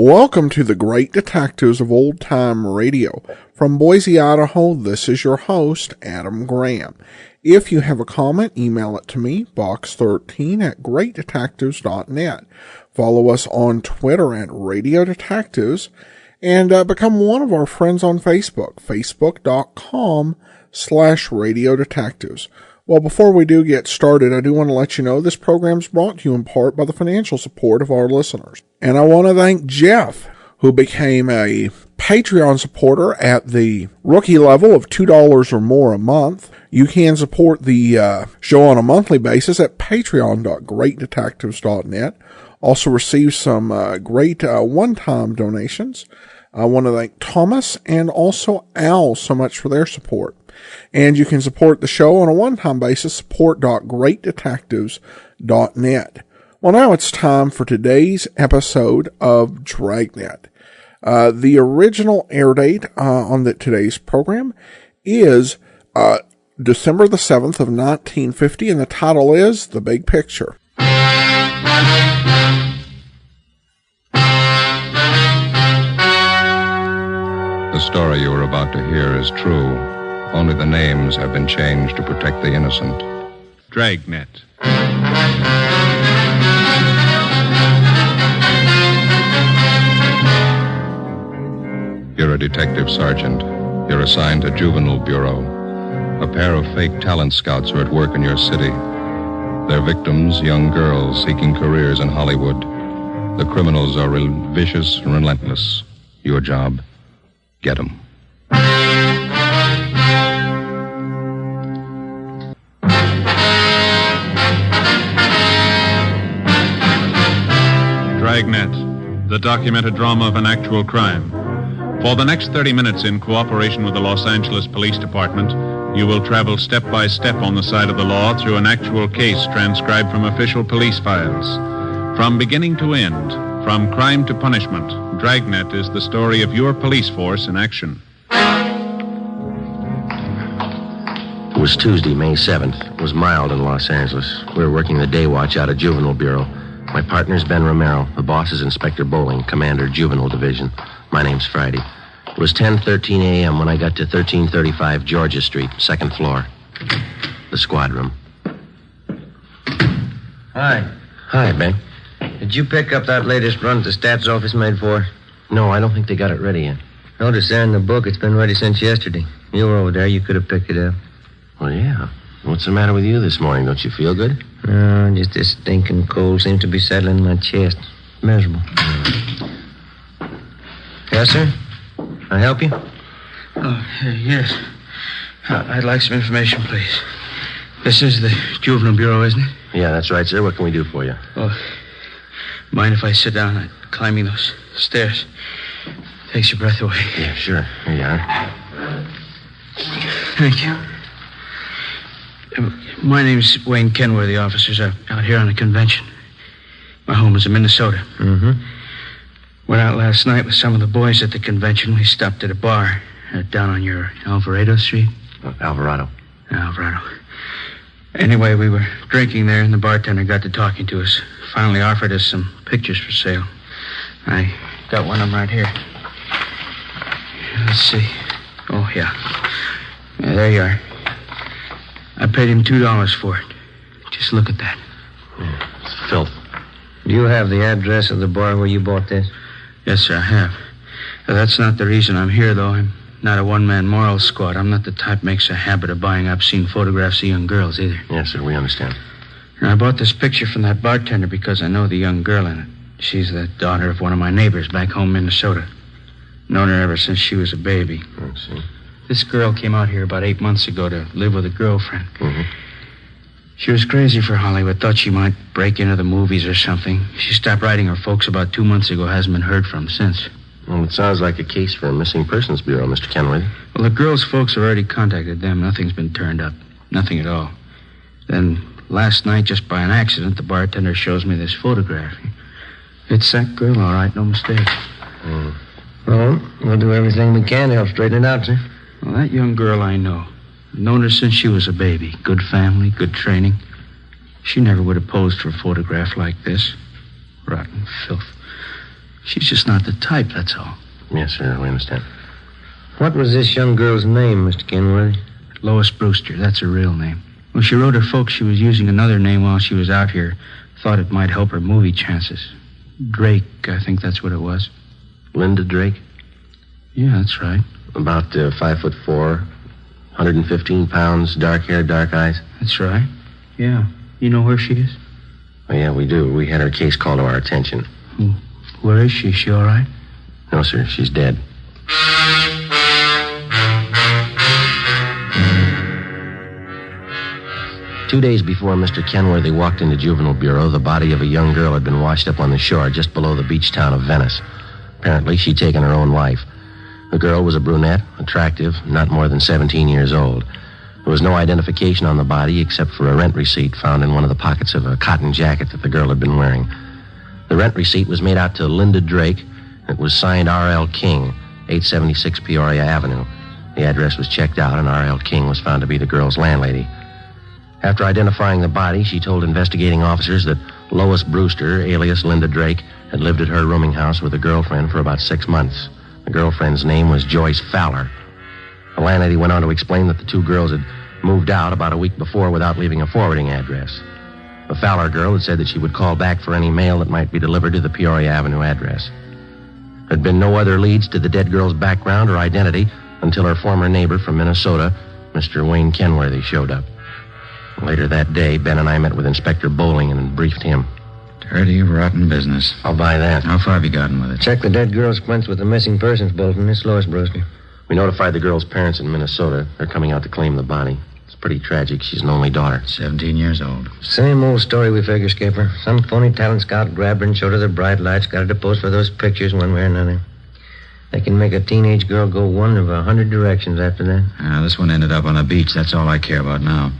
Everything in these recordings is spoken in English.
Welcome to the Great Detectives of Old Time Radio. From Boise, Idaho, this is your host, Adam Graham. If you have a comment, email it to me, box13@greatdetectives.net. Follow us on Twitter at Radio Detectives, and become one of our friends on Facebook, facebook.com/Radio Detectives. Well, before we do get started, I do want to let you know this program is brought to you in part by the financial support of our listeners. And I want to thank Jeff, who became a Patreon supporter at the rookie level of $2 or more a month. You can support the show on a monthly basis at patreon.greatdetectives.net. Also receive some great one-time donations. I want to thank Thomas and also Al so much for their support. And you can support the show on a one-time basis, support.greatdetectives.net. Well, now it's time for today's episode of Dragnet. The original air date on today's program is December the 7th of 1950, and the title is The Big Picture. The story you are about to hear is true. Only the names have been changed to protect the innocent. Dragnet. You're a detective sergeant. You're assigned to Juvenile Bureau. A pair of fake talent scouts are at work in your city. Their victims, young girls seeking careers in Hollywood. The criminals are vicious and relentless. Your job, get them. Dragnet, the documented drama of an actual crime. For the next 30 minutes, in cooperation with the Los Angeles Police Department, you will travel step by step on the side of the law through an actual case transcribed from official police files. From beginning to end, from crime to punishment, Dragnet is the story of your police force in action. It was Tuesday, May 7th. It was mild in Los Angeles. We were working the day watch out of Juvenile Bureau. My partner's Ben Romero. The boss is Inspector Bowling, Commander, Juvenile Division. My name's Friday. It was 10:13 a.m. when I got to 1335 Georgia Street, second floor. The squad room. Hi. Hi, Ben. Did you pick up that latest run the stats office made for? No, I don't think they got it ready yet. Notice there in the book it's been ready since yesterday. You were over there. You could have picked it up. Well, yeah. What's the matter with you this morning? Don't you feel good? No, just this stinking cold seems to be settling in my chest. Miserable. Yes, sir? Can I help you? Oh, yes. I'd like some information, please. This is the Juvenile Bureau, isn't it? Yeah, that's right, sir. What can we do for you? Oh, mind if I sit down? I'm climbing those stairs. Takes your breath away. Yeah, sure. Here you are. Thank you. My name's Wayne Kenworthy. The officers are out here on a convention. My home is in Minnesota. Mm-hmm. Went out last night with some of the boys at the convention. We stopped at a bar down on your Alvarado Street. Alvarado. Alvarado. Anyway, we were drinking there, and the bartender got to talking to us. Finally offered us some pictures for sale. I got one of them right here. Let's see. Oh, yeah. There you are. I paid him $2 for it. Just look at that. Yeah, it's filth. Do you have the address of the bar where you bought this? Yes, sir, I have. That's not the reason I'm here, though. I'm not a one-man moral squad. I'm not the type makes a habit of buying obscene photographs of young girls, either. Yes, sir, we understand. I bought this picture from that bartender because I know the young girl in it. She's the daughter of one of my neighbors back home in Minnesota. Known her ever since she was a baby. I see. This girl came out here about 8 months ago to live with a girlfriend. Mm-hmm. She was crazy for Hollywood, thought she might break into the movies or something. She stopped writing her folks about 2 months ago, hasn't been heard from since. Well, it sounds like a case for a missing persons bureau, Mr. Kenworthy. Well, the girl's folks have already contacted them. Nothing's been turned up. Nothing at all. Then last night, just by an accident, the bartender shows me this photograph. It's that girl, all right, no mistake. Well, we'll do everything we can to help straighten it out, sir. Well, that young girl I know. I've known her since she was a baby. Good family, good training. She never would have posed for a photograph like this. Rotten filth. She's just not the type, that's all. Yes, sir, we understand. What was this young girl's name, Mr. Kenworthy? Lois Brewster, that's her real name. When she wrote her folks she was using another name while she was out here. Thought it might help her movie chances. Drake, I think that's what it was. Linda Drake? Yeah, that's right. About 5'4", 115 pounds, dark hair, dark eyes? That's right. Yeah. You know where she is? Oh, yeah, we do. We had her case called to our attention. Where is she? Is she all right? No, sir, she's dead. Two days before Mr. Kenworthy walked into Juvenile Bureau, the body of a young girl had been washed up on the shore just below the beach town of Venice. Apparently, she'd taken her own life. The girl was a brunette, attractive, not more than 17 years old. There was no identification on the body except for a rent receipt found in one of the pockets of a cotton jacket that the girl had been wearing. The rent receipt was made out to Linda Drake. It was signed R.L. King, 876 Peoria Avenue. The address was checked out, and R.L. King was found to be the girl's landlady. After identifying the body, she told investigating officers that Lois Brewster, alias Linda Drake, had lived at her rooming house with a girlfriend for about 6 months. The girlfriend's name was Joyce Fowler. The landlady went on to explain that the two girls had moved out about a week before without leaving a forwarding address. The Fowler girl had said that she would call back for any mail that might be delivered to the Peoria Avenue address. There had been no other leads to the dead girl's background or identity until her former neighbor from Minnesota, Mr. Wayne Kenworthy, showed up. Later that day, Ben and I met with Inspector Bowling and briefed him. Dirty, rotten business. I'll buy that. How far have you gotten with it? Check the dead girl's quince with the missing persons bulletin. It's Lois Brewster. We notified the girl's parents in Minnesota. They're coming out to claim the body. It's pretty tragic. She's an only daughter. 17 years old. Same old story, we figure, Skipper. Some phony talent scout grabbed her and showed her the bright lights, got her to pose for those pictures one way or another. They can make a teenage girl go one of 100 directions after that. This one ended up on a beach. That's all I care about now.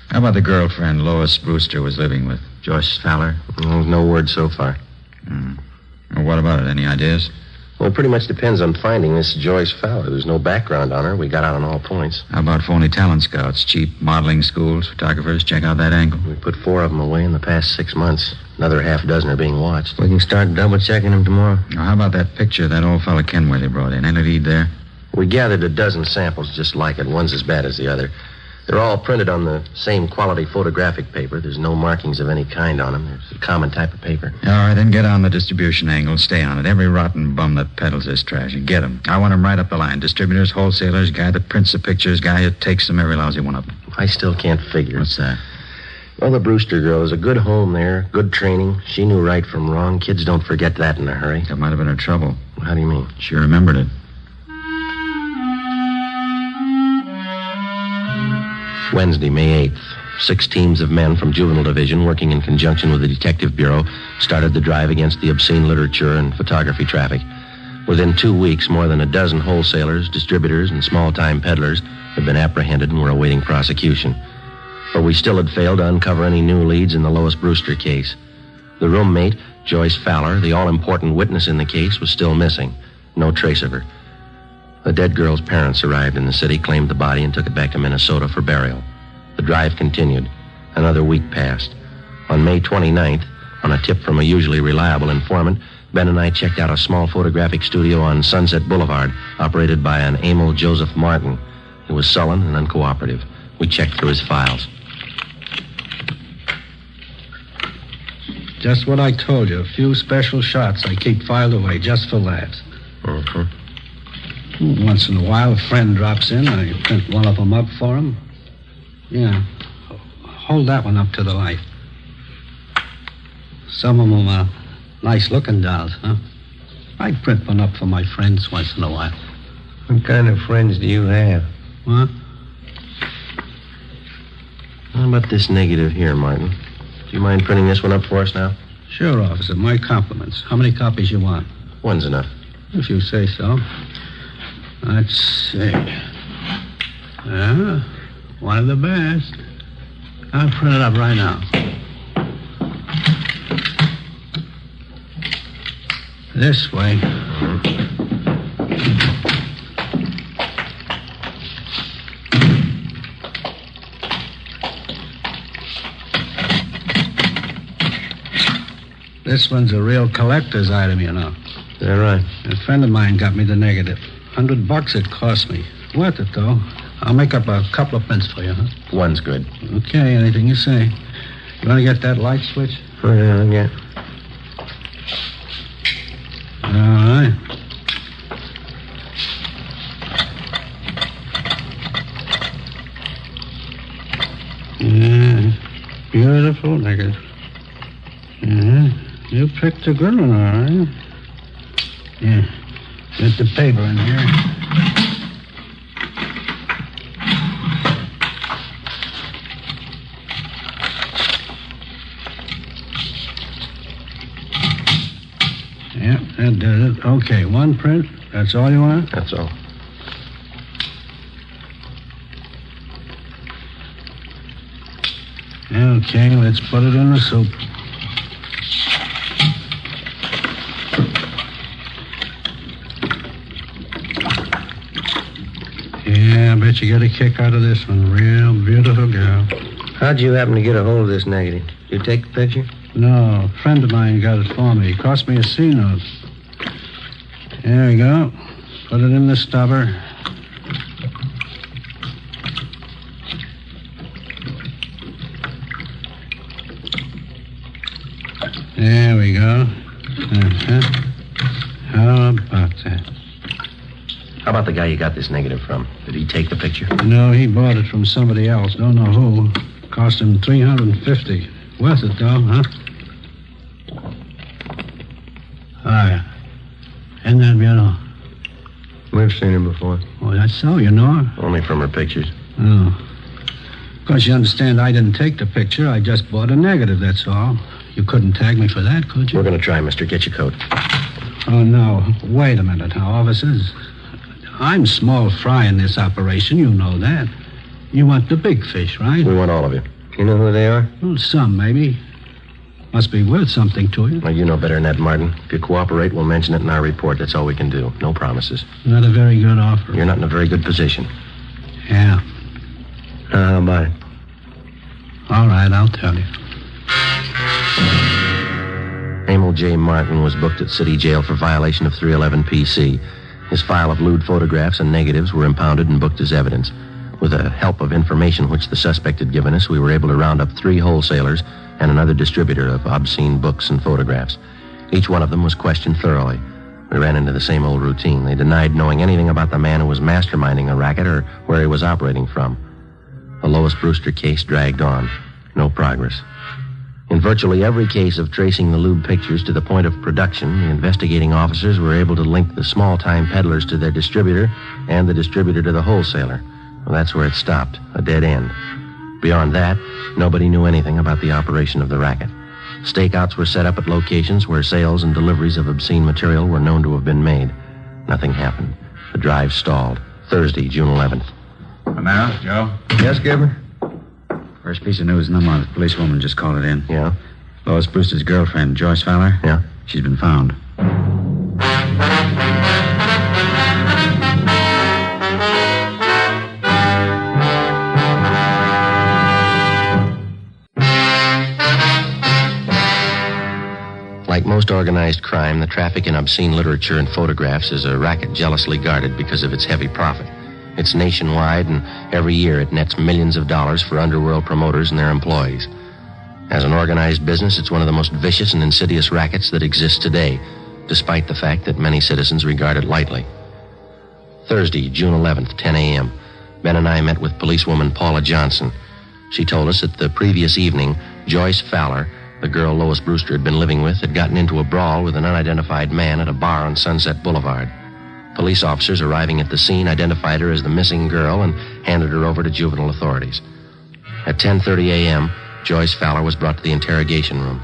How about the girlfriend Lois Brewster was living with? Joyce Fowler? No word so far. Well, what about it? Any ideas? Well, it pretty much depends on finding this Joyce Fowler. There's no background on her. We got out on all points. How about phony talent scouts? Cheap modeling schools, photographers? Check out that angle. We put 4 of them away in the past 6 months. Another half dozen are being watched. We can start double-checking them tomorrow. Now, how about that picture that old fella Kenworthy brought in? Any lead there? We gathered a dozen samples just like it. One's as bad as the other. They're all printed on the same quality photographic paper. There's no markings of any kind on them. There's a common type of paper. All right, then get on the distribution angle. Stay on it. Every rotten bum that peddles this trash. And get them. I want them right up the line. Distributors, wholesalers, guy that prints the pictures, guy who takes them, every lousy one of them. I still can't figure. What's that? Well, the Brewster girl is a good home there, good training. She knew right from wrong. Kids don't forget that in a hurry. That might have been her trouble. How do you mean? She remembered it. Wednesday, May 8th. 6 teams of men from Juvenile Division, working in conjunction with the Detective Bureau, started the drive against the obscene literature and photography traffic. Within 2 weeks, more than a dozen wholesalers, distributors, and small-time peddlers had been apprehended and were awaiting prosecution. But we still had failed to uncover any new leads in the Lois Brewster case. The roommate, Joyce Fowler, the all-important witness in the case, was still missing. No trace of her. The dead girl's parents arrived in the city, claimed the body, and took it back to Minnesota for burial. The drive continued. Another week passed. On May 29th, on a tip from a usually reliable informant, Ben and I checked out a small photographic studio on Sunset Boulevard, operated by an Emil Joseph Martin. He was sullen and uncooperative. We checked through his files. Just what I told you. A few special shots I keep filed away just for laughs. Once in a while, a friend drops in. I print one of them up for him. Yeah. Hold that one up to the light. Some of them are nice-looking dolls, huh? I print one up for my friends once in a while. What kind of friends do you have? What? How about this negative here, Martin? Do you mind printing this one up for us now? Sure, officer. My compliments. How many copies you want? One's enough. If you say so. Let's see. Yeah, one of the best. I'll print it up right now. This way. This one's a real collector's item, you know. Is that right? A friend of mine got me the negative. $100 it cost me. Worth it, though. I'll make up a couple of pence for you, huh? One's good. Okay, anything you say. You want to get that light switch? Oh, yeah. All right. Yeah, beautiful negative. Yeah, you picked a good one, all right. Yeah, get the paper in here. Yeah, that does it. Okay, one print. That's all you want? That's all. Okay, let's put it in the soup. Yeah, I bet you get a kick out of this one. Real beautiful girl. How'd you happen to get a hold of this negative? You take the picture? No, a friend of mine got it for me. He cost me a C-note. There we go. Put it in the stubber. There we go. How about that? How about the guy you got this negative from? Did he take the picture? No, he bought it from somebody else. Don't know who. Cost him $350. Worth it, though, huh? Hi. Isn't that beautiful? We've seen him before. Oh, that's so, you know her? Only from her pictures. Oh. Of course, you understand I didn't take the picture. I just bought a negative, that's all. You couldn't tag me for that, could you? We're going to try, mister. Get your coat. Oh, no. Wait a minute now, officers. I'm small fry in this operation. You know that. You want the big fish, right? We want all of you. You know who they are? Well, some, maybe. Must be worth something to you. Well, you know better than that, Martin. If you cooperate, we'll mention it in our report. That's all we can do. No promises. Not a very good offer. You're not in a very good position. Yeah. How about it? All right, I'll tell you. Emil J. Martin was booked at City Jail for violation of 311 PC. His file of lewd photographs and negatives were impounded and booked as evidence. With the help of information which the suspect had given us, we were able to round up 3 wholesalers and another distributor of obscene books and photographs. Each one of them was questioned thoroughly. We ran into the same old routine. They denied knowing anything about the man who was masterminding the racket or where he was operating from. The Lois Brewster case dragged on. No progress. In virtually every case of tracing the lewd pictures to the point of production, the investigating officers were able to link the small-time peddlers to their distributor and the distributor to the wholesaler. Well, that's where it stopped, a dead end. Beyond that, nobody knew anything about the operation of the racket. Stakeouts were set up at locations where sales and deliveries of obscene material were known to have been made. Nothing happened. The drive stalled. Thursday, June 11th. Romero, Joe? Yes, Gibber? First piece of news in the month. The policewoman just called it in. Yeah? Lois Brewster's girlfriend, Joyce Fowler? Yeah? She's been found. Like most organized crime, the traffic in obscene literature and photographs is a racket jealously guarded because of its heavy profit. It's nationwide, and every year it nets millions of dollars for underworld promoters and their employees. As an organized business, it's one of the most vicious and insidious rackets that exists today, despite the fact that many citizens regard it lightly. Thursday, June 11th, 10 a.m., Ben and I met with policewoman Paula Johnson. She told us that the previous evening, Joyce Fowler, the girl Lois Brewster had been living with, had gotten into a brawl with an unidentified man at a bar on Sunset Boulevard. Police officers arriving at the scene identified her as the missing girl and handed her over to juvenile authorities. At 10:30 a.m., Joyce Fowler was brought to the interrogation room.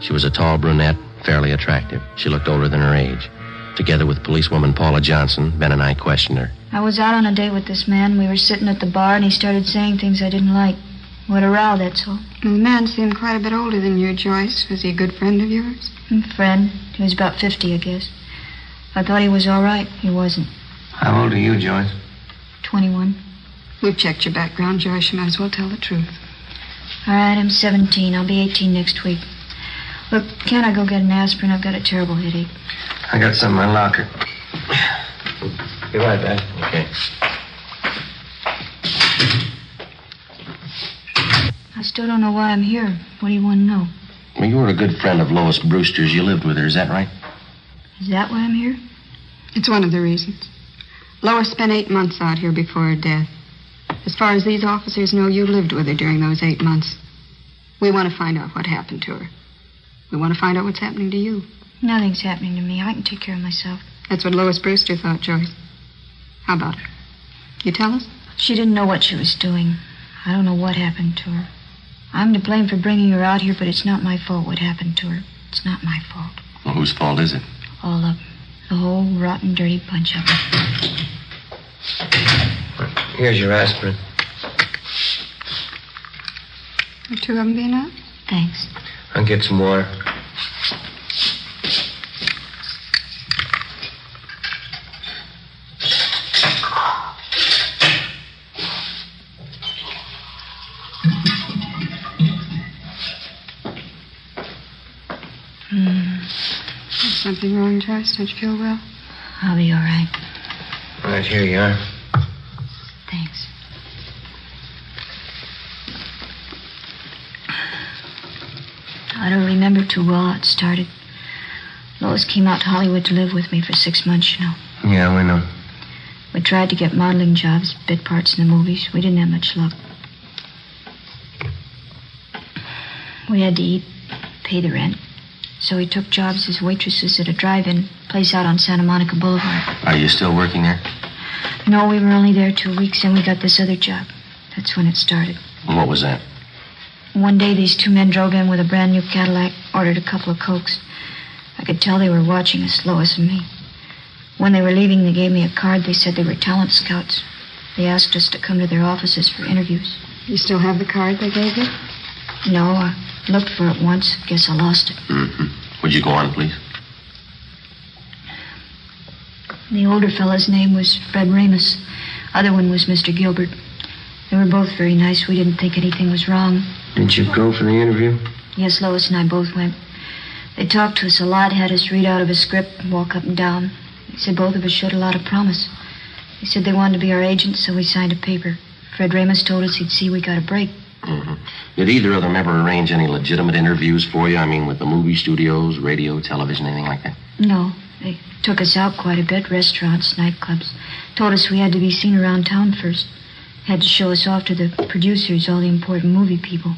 She was a tall brunette, fairly attractive. She looked older than her age. Together with policewoman Paula Johnson, Ben and I questioned her. I was out on a date with this man. We were sitting at the bar, and he started saying things I didn't like. What a row, that's all. The man seemed quite a bit older than you, Joyce. Was he a good friend of yours? Friend. He was about 50, I guess. I thought he was all right. He wasn't. How old are you, Joyce? 21. We've checked your background, Joyce. You might as well tell the truth. All right, I'm 17. I'll be 18 next week. Look, can't I go get an aspirin? I've got a terrible headache. I got some in my locker. Be right back. Okay. I still don't know why I'm here. What do you want to know? Well, you were a good friend of Lois Brewster's. You lived with her, is that right? Is that why I'm here? It's one of the reasons. Lois spent 8 months out here before her death. As far as these officers know, you lived with her during those 8 months. We want to find out what happened to her. We want to find out what's happening to you. Nothing's happening to me. I can take care of myself. That's what Lois Brewster thought, Joyce. How about her? You tell us? She didn't know what she was doing. I don't know what happened to her. I'm to blame for bringing her out here, but it's not my fault what happened to her. It's not my fault. Well, whose fault is it? All of them. The whole rotten, dirty bunch of them. Here's your aspirin. The 2 of them be enough? Thanks. I'll get some water. Is something wrong, Joyce? Don't you feel well? I'll be all right. Right, here you are. Thanks. I don't remember too well how it started. Lois came out to Hollywood to live with me for 6 months, you know. Yeah, we know. We tried to get modeling jobs, bit parts in the movies. We didn't have much luck. We had to eat, pay the rent. So we took jobs as waitresses at a drive-in place out on Santa Monica Boulevard. Are you still working there? No, we were only there 2 weeks, and we got this other job. That's when it started. And what was that? One day, these 2 men drove in with a brand new Cadillac, ordered a couple of Cokes. I could tell they were watching us, Lois and me. When they were leaving, they gave me a card. They said they were talent scouts. They asked us to come to their offices for interviews. You still have the card they gave you? No, I looked for it once. Guess I lost it. Mm-hmm. Would you go on, please? The older fellow's name was Fred Ramus. Other one was Mr. Gilbert. They were both very nice. We didn't think anything was wrong. Didn't you go for the interview? Yes, Lois and I both went. They talked to us a lot, had us read out of a script and walk up and down. They said both of us showed a lot of promise. They said they wanted to be our agents, so we signed a paper. Fred Ramus told us he'd see we got a break. Mm-hmm. Did either of them ever arrange any legitimate interviews for you? I mean, with the movie studios, radio, television, anything like that? No. They took us out quite a bit, restaurants, nightclubs. Told us we had to be seen around town first. Had to show us off to the producers, all the important movie people.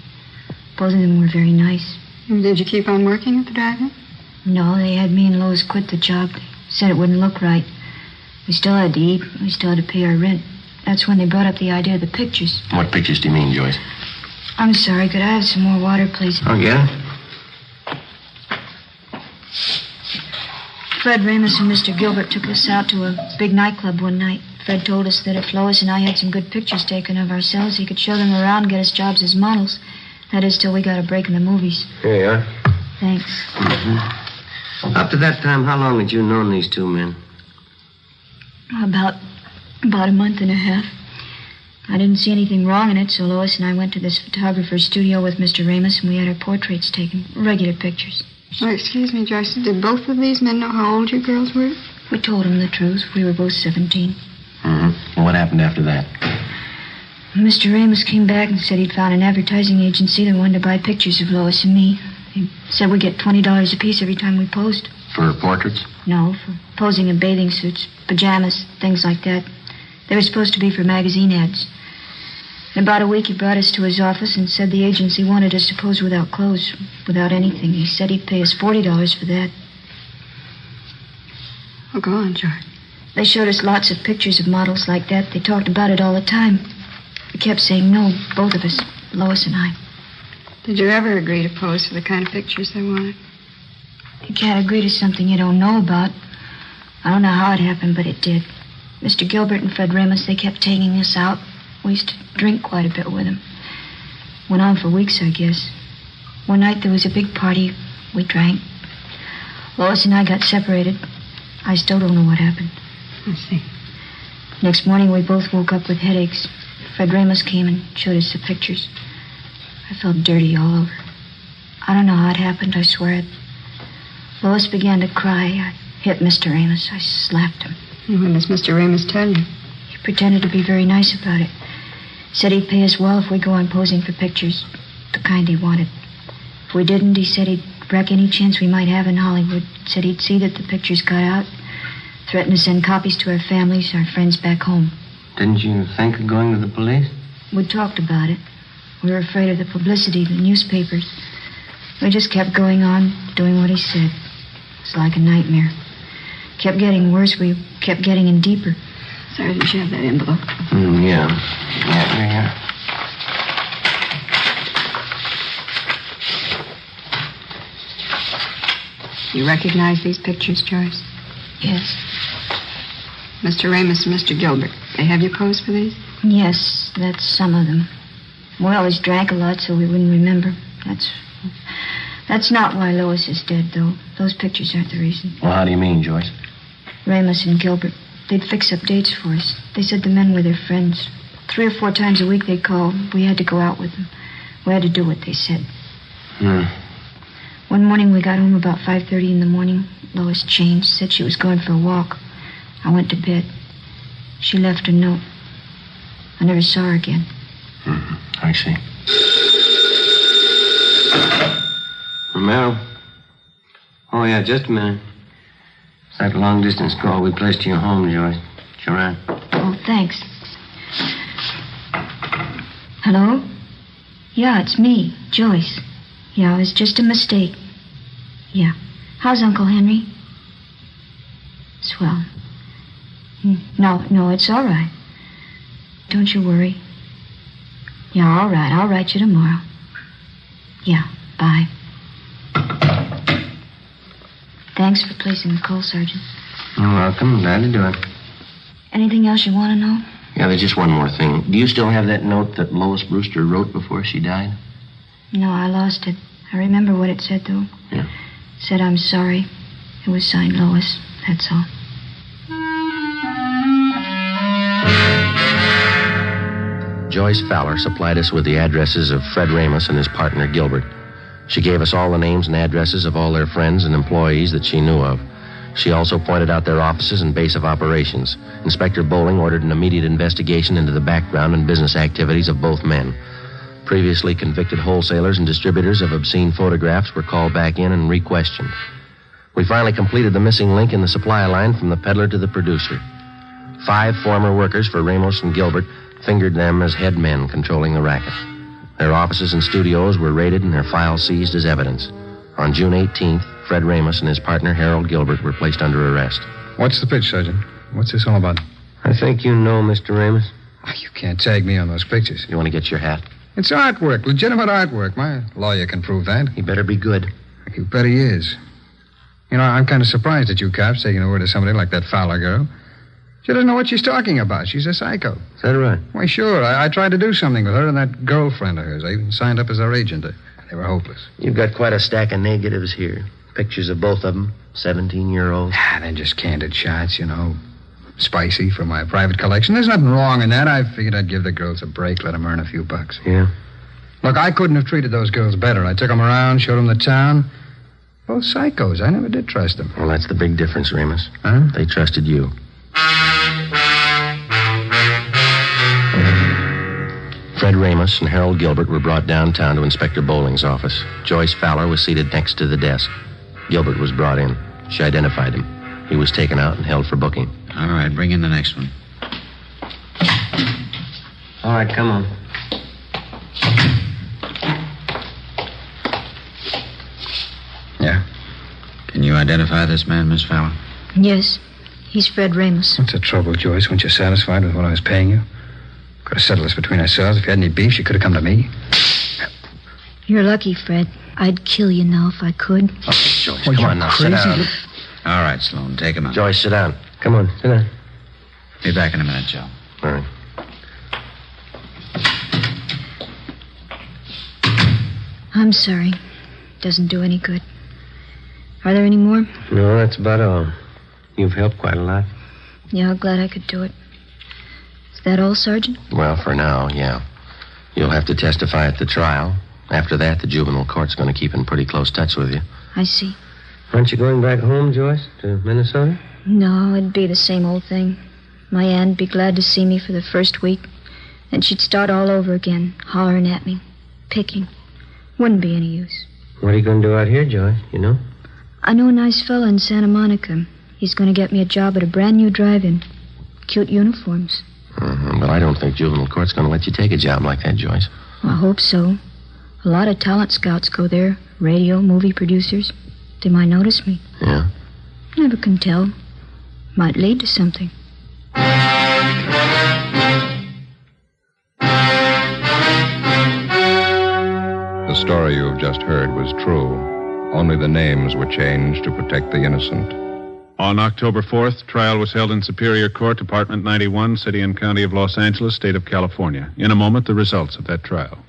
Both of them were very nice. Did you keep on working at the drive-in? No, they had me and Lois quit the job. They said it wouldn't look right. We still had to eat. We still had to pay our rent. That's when they brought up the idea of the pictures. What pictures do you mean, Joyce? I'm sorry. Could I have some more water, please? Oh, yeah? Fred Ramus and Mr. Gilbert took us out to a big nightclub one night. Fred told us that if Lois and I had some good pictures taken of ourselves, he could show them around and get us jobs as models. That is, till we got a break in the movies. Here you are. Thanks. Mm-hmm. Up to that time, how long had you known these 2 men? About a month and a half. I didn't see anything wrong in it, so Lois and I went to this photographer's studio with Mr. Ramus, and we had our portraits taken. Regular pictures. Oh, excuse me, Joyce. Did both of these men know how old you girls were? We told them the truth. We were both 17. Mm-hmm. And what happened after that? Mr. Ramus came back and said he'd found an advertising agency that wanted to buy pictures of Lois and me. He said we'd get $20 apiece every time we posed. For portraits? No, for posing in bathing suits, pajamas, things like that. They were supposed to be for magazine ads. In about a week, he brought us to his office and said the agency wanted us to pose without clothes, without anything. He said he'd pay us $40 for that. Oh, go on, George. They showed us lots of pictures of models like that. They talked about it all the time. We kept saying no, both of us, Lois and I. Did you ever agree to pose for the kind of pictures they wanted? You can't agree to something you don't know about. I don't know how it happened, but it did. Mr. Gilbert and Fred Ramus, they kept taking us out. We used to drink quite a bit with them. Went on for weeks, I guess. One night there was a big party. We drank. Lois and I got separated. I still don't know what happened. I see. Next morning, we both woke up with headaches. Fred Ramus came and showed us the pictures. I felt dirty all over. I don't know how it happened, I swear it. Lois began to cry. I hit Mr. Amos. I slapped him. What does Mr. Amos tell you? He pretended to be very nice about it. Said he'd pay us well if we go on posing for pictures, the kind he wanted. If we didn't, he said he'd wreck any chance we might have in Hollywood. Said he'd see that the pictures got out. Threatened to send copies to our families, our friends back home. Didn't you think of going to the police? We talked about it. We were afraid of the publicity, the newspapers. We just kept going on, doing what he said. It's like a nightmare. Kept getting worse. We kept getting in deeper. Sergeant, you have that envelope? Yeah. Yeah. You recognize these pictures, Joyce? Yes. Mr. Amos and Mr. Gilbert, they have you posed for these? Yes, that's some of them. We always drank a lot, so we wouldn't remember. That's not why Lois is dead, though. Those pictures aren't the reason. Well, how do you mean, Joyce? Ramos and Gilbert, they'd fix up dates for us. They said the men were their friends. 3 or 4 times a week they'd call. We had to go out with them. We had to do what they said. One morning we got home about 5:30 in the morning. Lois changed, said she was going for a walk. I went to bed. She left a note. I never saw her again. I see. Romero? Oh, yeah, just a minute. It's that long-distance call we placed to your home, Joyce. Sure am. Oh, thanks. Hello? Yeah, it's me, Joyce. Yeah, it was just a mistake. Yeah. How's Uncle Henry? Swell. No, it's all right. Don't you worry. Yeah, all right. I'll write you tomorrow. Yeah, bye. Thanks for placing the call, Sergeant. You're welcome. Glad to do it. Anything else you want to know? Yeah, there's just one more thing. Do you still have that note that Lois Brewster wrote before she died? No, I lost it. I remember what it said, though. Yeah. It said, I'm sorry. It was signed Lois. That's all. Joyce Fowler supplied us with the addresses of Fred Ramos and his partner, Gilbert. She gave us all the names and addresses of all their friends and employees that she knew of. She also pointed out their offices and base of operations. Inspector Bowling ordered an immediate investigation into the background and business activities of both men. Previously convicted wholesalers and distributors of obscene photographs were called back in and re-questioned. We finally completed the missing link in the supply line from the peddler to the producer. 5 former workers for Ramos and Gilbert fingered them as head men controlling the racket. Their offices and studios were raided and their files seized as evidence. On June 18th, Fred Ramos and his partner, Harold Gilbert, were placed under arrest. What's the pitch, Sergeant? What's this all about? I think you know Mr. Ramos. Oh, you can't tag me on those pictures. You want to get your hat? It's artwork, legitimate artwork. My lawyer can prove that. He better be good. You bet he is. You know, I'm kind of surprised at you cops taking the word of somebody like that Fowler girl. She doesn't know what she's talking about. She's a psycho. Is that right? Why, sure. I tried to do something with her and that girlfriend of hers. I even signed up as her agent. They were hopeless. You've got quite a stack of negatives here. Pictures of both of them, 17-year-olds. They're just candid shots, you know. Spicy for my private collection. There's nothing wrong in that. I figured I'd give the girls a break, let them earn a few bucks. Yeah? Look, I couldn't have treated those girls better. I took them around, showed them the town. Both psychos. I never did trust them. Well, that's the big difference, Ramos. Huh? They trusted you. Fred Ramos and Harold Gilbert were brought downtown to Inspector Bowling's office. Joyce Fowler was seated next to the desk. Gilbert was brought in. She identified him. He was taken out and held for booking. All right, bring in the next one. All right, come on. Yeah? Can you identify this man, Miss Fowler? Yes, he's Fred Ramos. What's the trouble, Joyce? Weren't you satisfied with what I was paying you? Could have settled this between ourselves. If you had any beef, you could have come to me. You're lucky, Fred. I'd kill you now if I could. Okay, Joyce, Well, come you're on now, crazy. sit down. All right, Sloan, take him out. Joyce, sit down. Come on, sit down. Be back in a minute, Joe. All right. I'm sorry. Doesn't do any good. Are there any more? No, that's about all. You've helped quite a lot. Yeah, glad I could do it. Is that all, Sergeant? Well, for now, yeah. You'll have to testify at the trial After that, the juvenile court's going to keep in pretty close touch with you. I see. Aren't you going back home, Joyce, to Minnesota? No, it'd be the same old thing. My aunt'd be glad to see me for the first week. Then she'd start all over again, hollering at me, picking. Wouldn't be any use. What are you going to do out here, Joyce, you know? I know a nice fella in Santa Monica. He's going to get me a job at a brand new drive-in. Cute uniforms. But I don't think juvenile court's going to let you take a job like that, Joyce. I hope so. A lot of talent scouts go there. Radio, movie producers. They might notice me. Yeah? Never can tell. Might lead to something. The story you have just heard was true. Only the names were changed to protect the innocent. On October 4th, trial was held in Superior Court, Department 91, City and County of Los Angeles, State of California. In a moment, the results of that trial.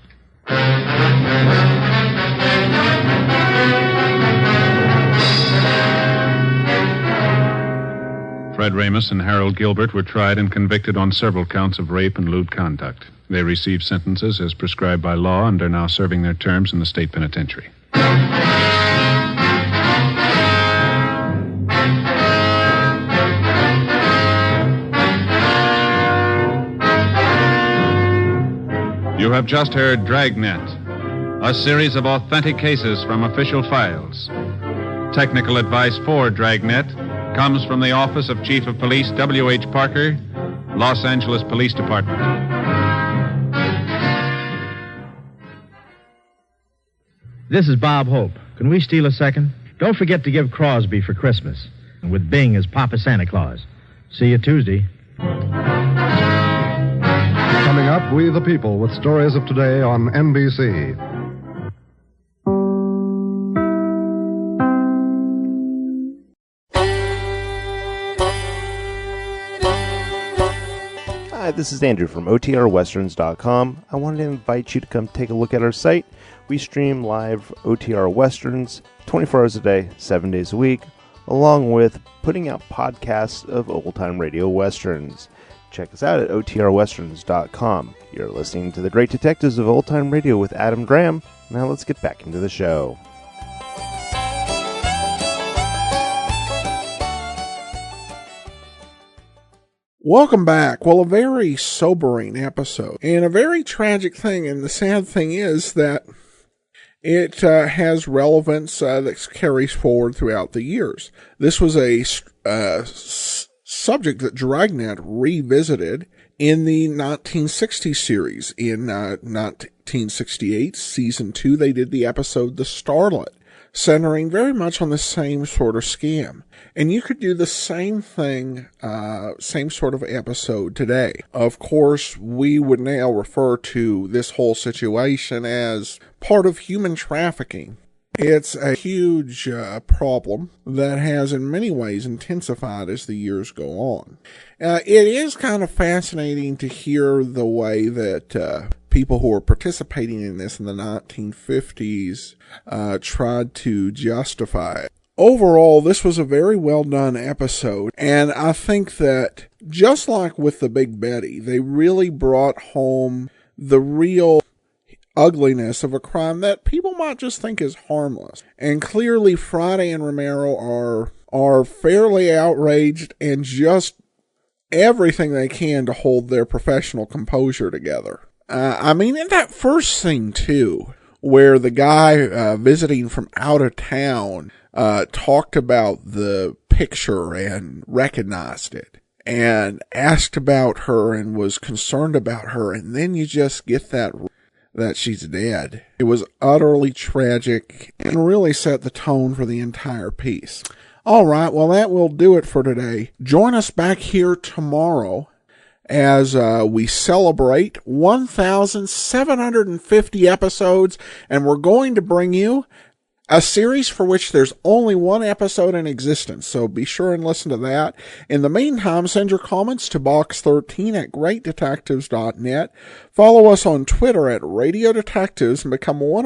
Fred Ramos and Harold Gilbert were tried and convicted on several counts of rape and lewd conduct. They received sentences as prescribed by law and are now serving their terms in the state penitentiary. You have just heard Dragnet, a series of authentic cases from official files. Technical advice for Dragnet comes from the Office of Chief of Police W.H. Parker, Los Angeles Police Department. This is Bob Hope. Can we steal a second? Don't forget to give Crosby for Christmas, with Bing as Papa Santa Claus. See you Tuesday. Coming up, We the People, with stories of today on NBC. Hi, this is Andrew from OTRWesterns.com. I wanted to invite you to come take a look at our site. We stream live OTR Westerns 24 hours a day, 7 days a week, along with putting out podcasts of old-time radio westerns. Check us out at OTRWesterns.com. You're listening to The Great Detectives of Old Time Radio with Adam Graham. Now let's get back into the show. Welcome back. Well, a very sobering episode and a very tragic thing. And the sad thing is that it has relevance that carries forward throughout the years. This was a subject that Dragnet revisited in the 1960 series. In 1968, Season 2, they did the episode The Starlet, centering very much on the same sort of scam. And you could do the same thing, same sort of episode today. Of course, we would now refer to this whole situation as part of human trafficking. It's a huge problem that has in many ways intensified as the years go on. It is kind of fascinating to hear the way that people who were participating in this in the 1950s tried to justify it. Overall, this was a very well done episode, and I think that just like with the Big Betty, they really brought home the real ugliness of a crime that people might just think is harmless. And clearly Friday and Romero are fairly outraged and just everything they can to hold their professional composure together. I mean, in that first scene too, where the guy visiting from out of town talked about the picture and recognized it and asked about her and was concerned about her, and then you just get that she's dead. It was utterly tragic and really set the tone for the entire piece. All right, well, that will do it for today. Join us back here tomorrow as we celebrate 1,750 episodes, and we're going to bring you a series for which there's only one episode in existence, so be sure and listen to that. In the meantime, send your comments to box13@greatdetectives.net. Follow us on Twitter at Radio Detectives and become one